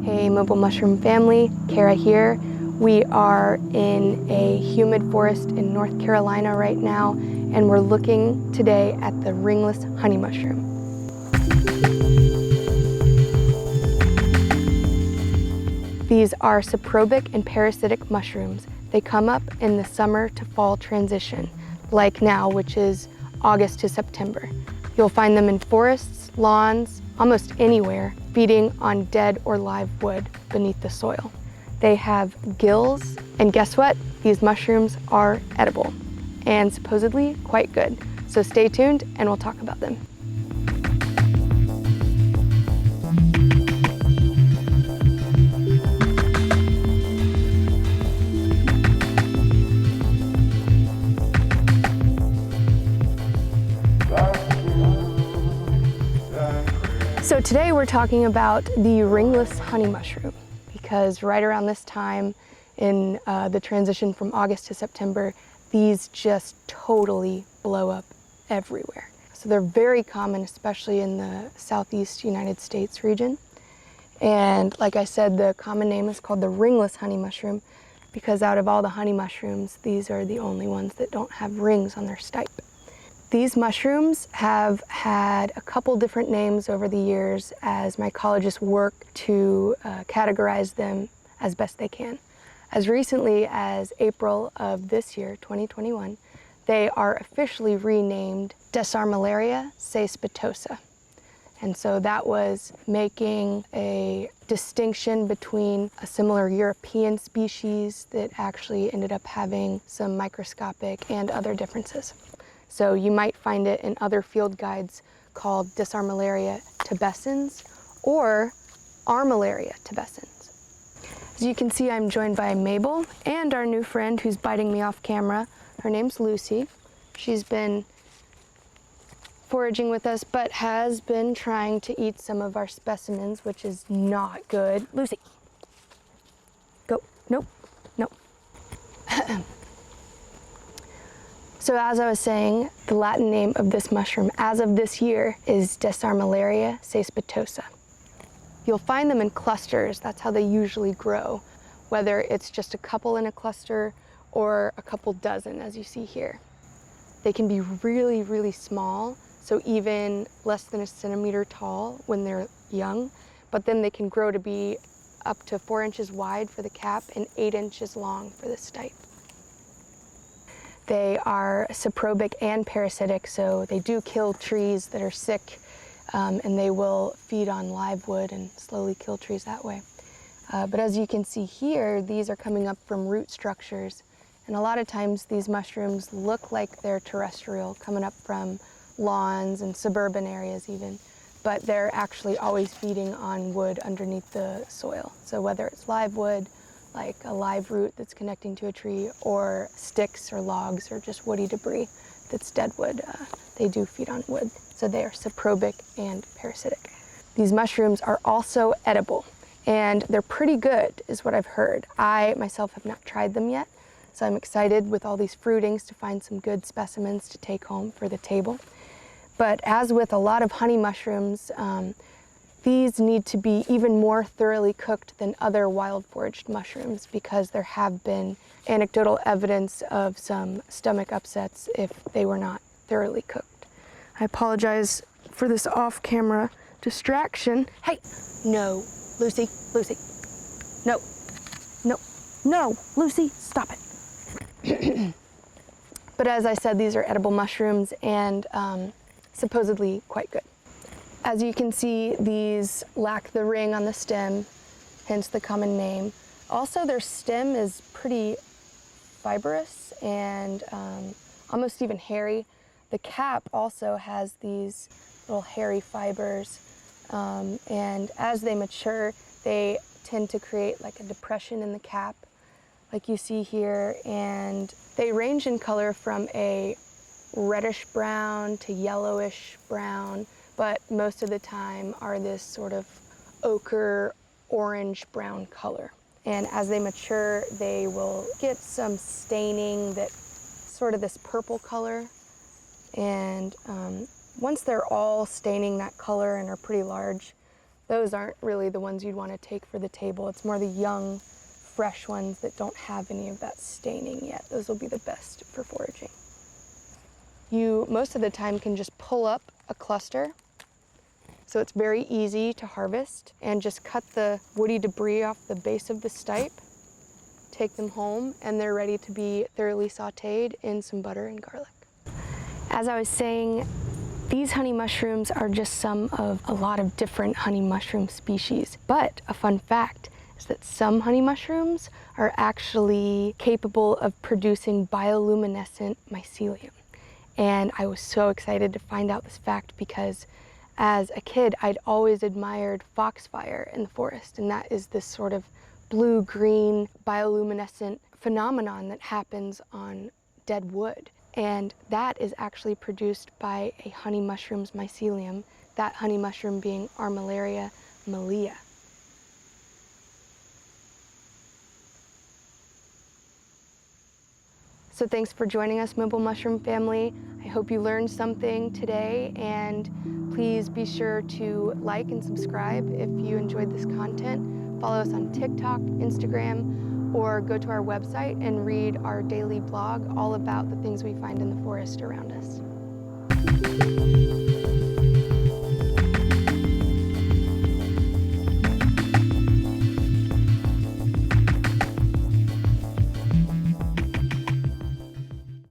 Hey mobile mushroom family, Kara here. We are in a humid forest in North Carolina right now, and we're looking today at the ringless honey mushroom. These are saprobic and parasitic mushrooms. They come up in the summer to fall transition, like now, which is August to September. You'll find them in forests, lawns, almost anywhere, feeding on dead or live wood beneath the soil. They have gills, and guess what? These mushrooms are edible and supposedly quite good. So stay tuned and we'll talk about them. So today we're talking about the ringless honey mushroom, because right around this time in the transition from August to September, these just totally blow up everywhere. So they're very common, especially in the southeast United States region. And like I said, the common name is called the ringless honey mushroom because out of all the honey mushrooms, these are the only ones that don't have rings on their stipe. These mushrooms have had a couple different names over the years as mycologists work to categorize them as best they can. As recently as April of this year, 2021, they are officially renamed Desarmellaria caespitosa. And so that was making a distinction between a similar European species that actually ended up having some microscopic and other differences. So you might find it in other field guides called Desarmellaria tibescens or Armillaria tibescens. As you can see, I'm joined by Mabel and our new friend who's biting me off camera. Her name's Lucy. She's been foraging with us, but has been trying to eat some of our specimens, which is not good. Lucy, go. Nope, nope. So as I was saying, the Latin name of this mushroom as of this year is Desarmellaria caespitosa. You'll find them in clusters. That's how they usually grow, whether it's just a couple in a cluster or a couple dozen, as you see here. They can be really, really small, so even less than a centimeter tall when they're young, but then they can grow to be up to 4 inches wide for the cap and 8 inches long for the stipe. They are saprobic and parasitic, so they do kill trees that are sick, and they will feed on live wood and slowly kill trees that way. But as you can see here, these are coming up from root structures, and a lot of times these mushrooms look like they're terrestrial, coming up from lawns and suburban areas even, but they're actually always feeding on wood underneath the soil. So whether it's live wood, like a live root that's connecting to a tree, or sticks or logs or just woody debris that's dead wood, they do feed on wood. So they are saprobic and parasitic. These mushrooms are also edible, and they're pretty good is what I've heard. I myself have not tried them yet, so I'm excited with all these fruitings to find some good specimens to take home for the table. But as with a lot of honey mushrooms, these need to be even more thoroughly cooked than other wild foraged mushrooms because there have been anecdotal evidence of some stomach upsets if they were not thoroughly cooked. I apologize for this off-camera distraction. Hey, no, Lucy, Lucy, no, no, no, Lucy, stop it. But as I said, these are edible mushrooms and supposedly quite good. As you can see, these lack the ring on the stem, hence the common name. Also, their stem is pretty fibrous and almost even hairy. The cap also has these little hairy fibers, and as they mature, they tend to create like a depression in the cap, like you see here, and they range in color from a reddish brown to yellowish brown, but most of the time are this sort of ochre orange brown color. And as they mature, they will get some staining that sort of this purple color. And once they're all staining that color and are pretty large, those aren't really the ones you'd want to take for the table. It's more the young, fresh ones that don't have any of that staining yet. Those will be the best for foraging. You, most of the time, can just pull up a cluster, so it's very easy to harvest, and just cut the woody debris off the base of the stipe, take them home, and they're ready to be thoroughly sauteed in some butter and garlic. As I was saying, these honey mushrooms are just some of a lot of different honey mushroom species. But a fun fact is that some honey mushrooms are actually capable of producing bioluminescent mycelium. And I was so excited to find out this fact because as a kid, I'd always admired foxfire in the forest, and that is this sort of blue-green bioluminescent phenomenon that happens on dead wood. And that is actually produced by a honey mushroom's mycelium, that honey mushroom being Armillaria malea. So thanks for joining us, Mobile Mushroom family. I hope you learned something today, and please be sure to like and subscribe if you enjoyed this content. Follow us on TikTok, Instagram, or go to our website and read our daily blog all about the things we find in the forest around us.